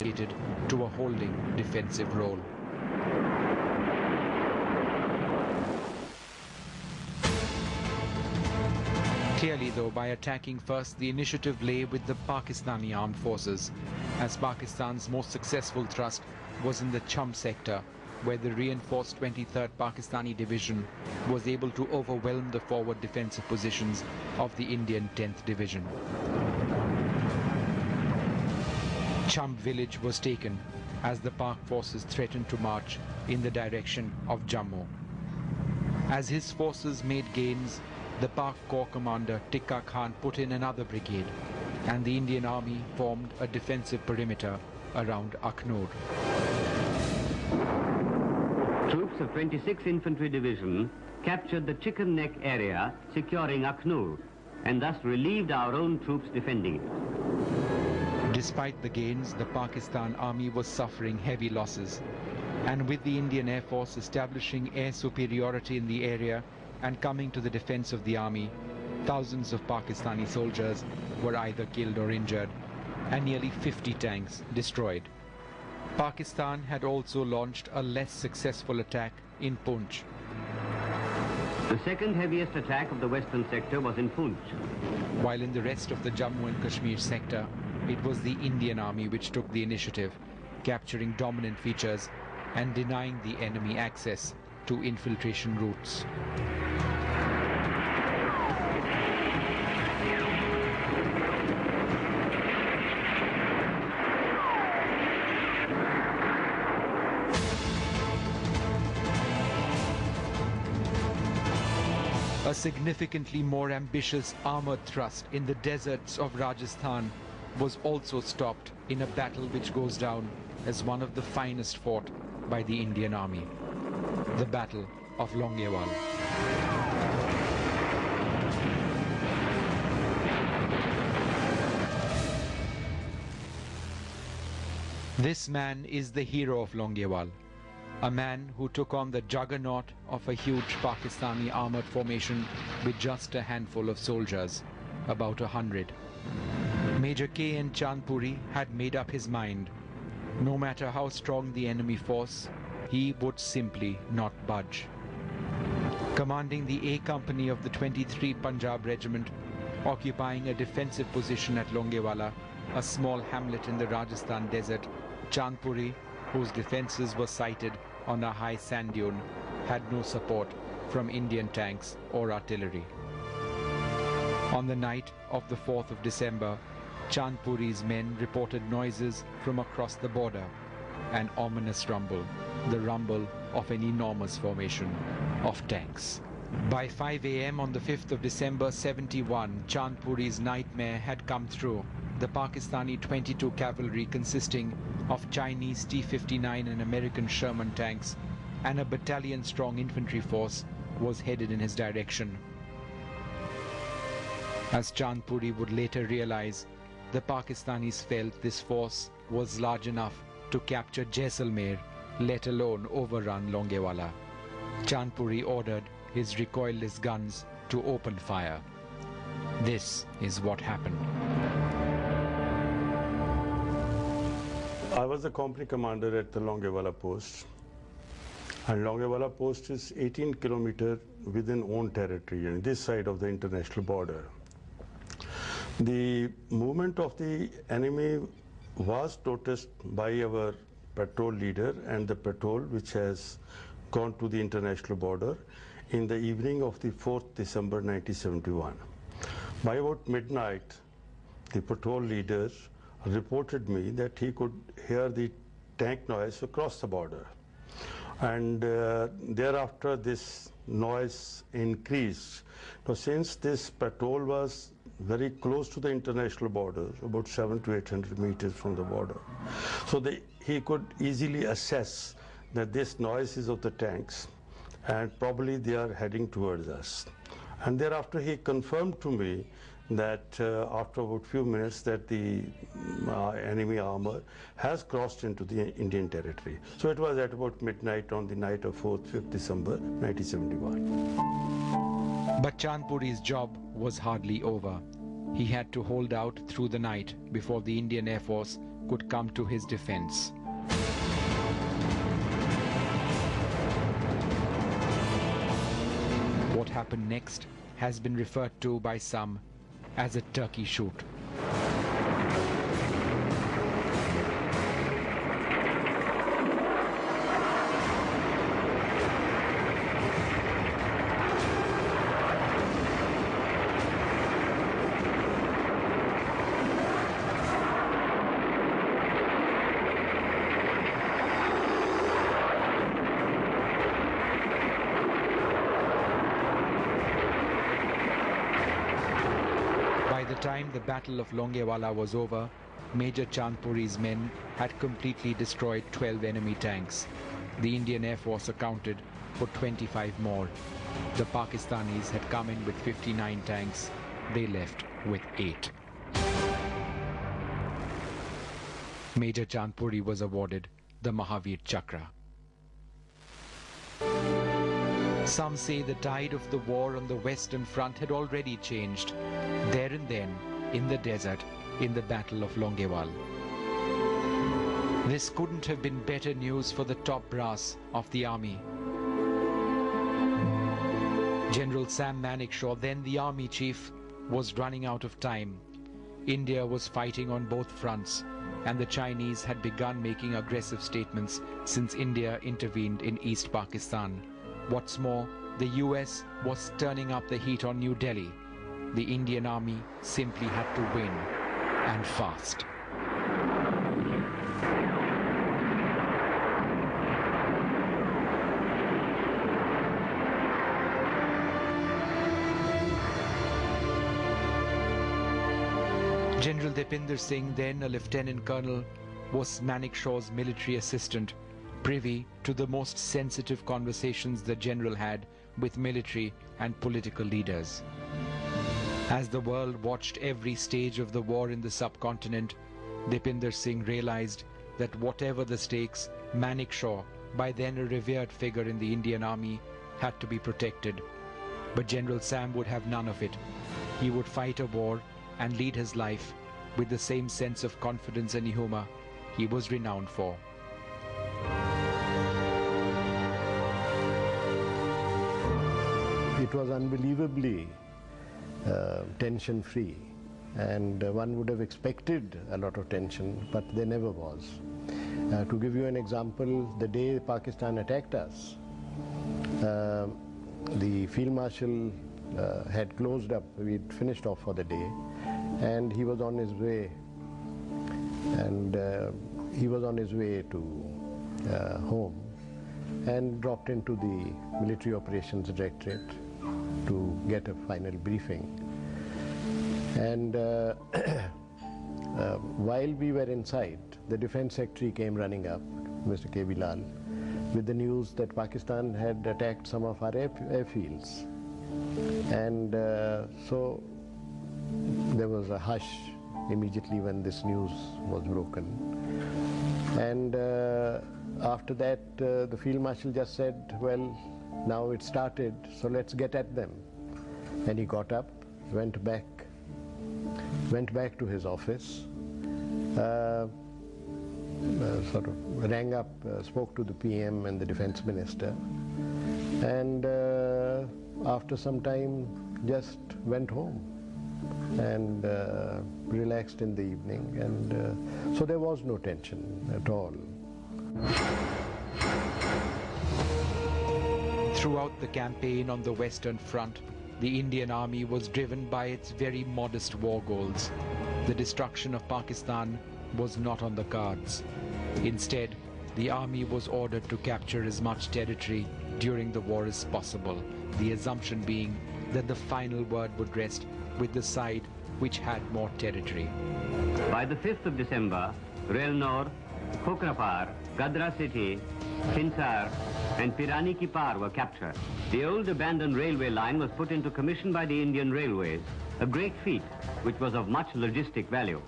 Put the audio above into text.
to a holding defensive role. Clearly though, by attacking first, the initiative lay with the Pakistani armed forces, as Pakistan's most successful thrust was in the Chum sector, where the reinforced 23rd Pakistani Division was able to overwhelm the forward defensive positions of the Indian 10th Division. Chum village was taken as the Pak forces threatened to march in the direction of Jammu. As his forces made gains, the Pak Corps commander Tikka Khan put in another brigade, and the Indian army formed a defensive perimeter around Akhnur. Troops of 26th Infantry Division captured the Chicken Neck area, securing Akhnur, and thus relieved our own troops defending it. Despite the gains, the Pakistan army was suffering heavy losses, and with the Indian Air Force establishing air superiority in the area and coming to the defense of the army, thousands of Pakistani soldiers were either killed or injured, and nearly 50 tanks destroyed. Pakistan had also launched a less successful attack in Poonch. The second heaviest attack of the western sector was in Poonch. While in the rest of the Jammu and Kashmir sector, it was the Indian army which took the initiative, capturing dominant features and denying the enemy access to infiltration routes. A significantly more ambitious armored thrust in the deserts of Rajasthan was also stopped in a battle which goes down as one of the finest fought by the Indian Army, the Battle of Longewala. This man is the hero of Longewala, a man who took on the juggernaut of a huge Pakistani armored formation with just a handful of soldiers, about 100. Major Gn Chandpuri had made up his mind. No matter how strong the enemy force, he would simply not budge. Commanding the A Company of the 23 Punjab Regiment, occupying a defensive position at Longewala, a small hamlet in the Rajasthan desert, Chandpuri, whose defenses were sited on a high sand dune, had no support from Indian tanks or artillery. On the night of the 4th of December, Chandpuri's men reported noises from across the border, an ominous rumble, the rumble of an enormous formation of tanks. By 5 a.m. on the 5th of December 71, Chandpuri's nightmare had come true. The Pakistani 22 cavalry, consisting of Chinese T-59 and American Sherman tanks, and a battalion-strong infantry force, was headed in his direction. As Chandpuri would later realize, the Pakistanis felt this force was large enough to capture Jaisalmer, let alone overrun Longewala. Chandpuri ordered his recoilless guns to open fire. This is what happened. I was the company commander at the Longewala post, and Longewala post is 18 kilometers within own territory, and this side of the international border. The movement of the enemy was noticed by our patrol leader and the patrol which has gone to the international border in the evening of the 4th December 1971. By about midnight, the patrol leader reported me that he could hear the tank noise across the border, and thereafter this noise increased. Now, since this patrol was very close to the international border, about 700 to 800 meters from the border, so he could easily assess that this noise is of the tanks and probably they are heading towards us. And thereafter he confirmed to me that after about few minutes that the enemy armor has crossed into the Indian territory. So it was at about midnight on the night of 4th, 5th December 1971. But Chandpuri's job was hardly over. He had to hold out through the night before the Indian Air Force could come to his defense. What happened next has been referred to by some as a turkey shoot. By the time the Battle of Longewala was over, Major Chandpuri's men had completely destroyed 12 enemy tanks. The Indian Air Force accounted for 25 more. The Pakistanis had come in with 59 tanks. They left with 8. Major Chandpuri was awarded the Mahavir Chakra. Some say the tide of the war on the Western Front had already changed, there and then, in the desert, in the Battle of Longewala. This couldn't have been better news for the top brass of the army. General Gn Manekshaw, then the army chief, was running out of time. India was fighting on both fronts, and the Chinese had begun making aggressive statements since India intervened in East Pakistan. What's more, the US was turning up the heat on New Delhi. The Indian army simply had to win, and fast. General Dipinder Singh, then a lieutenant colonel, was Manekshaw's military assistant, privy to the most sensitive conversations the general had with military and political leaders. As the world watched every stage of the war in the subcontinent, Dipinder Singh realized that whatever the stakes, Manekshaw, by then a revered figure in the Indian army, had to be protected. But General Sam would have none of it. He would fight a war and lead his life with the same sense of confidence and humor he was renowned for. It was unbelievably tension-free, and one would have expected a lot of tension, but there never was. To give you an example, the day Pakistan attacked us, the Field Marshal had closed up, we'd finished off for the day, and he was on his way, and he was on his way to home and dropped into the Military Operations Directorate to get a final briefing. And while we were inside, the Defense Secretary came running up, Mr. K. Bilal, with the news that Pakistan had attacked some of our airfields. And so there was a hush immediately when this news was broken. And after that, the Field Marshal just said, well, now it started, so let's get at them. And he got up, went back to his office, sort of rang up, spoke to the PM and the Defense Minister, and after some time just went home and relaxed in the evening, and so there was no tension at all. Throughout the campaign on the Western Front, the Indian army was driven by its very modest war goals. The destruction of Pakistan was not on the cards. Instead, the army was ordered to capture as much territory during the war as possible, the assumption being that the final word would rest with the side which had more territory. By the 5th of December, Relnor, Khokrapar, Gadra City, Hinsar, and Pirani Ki Par were captured. The old abandoned railway line was put into commission by the Indian Railways, a great feat which was of much logistic value.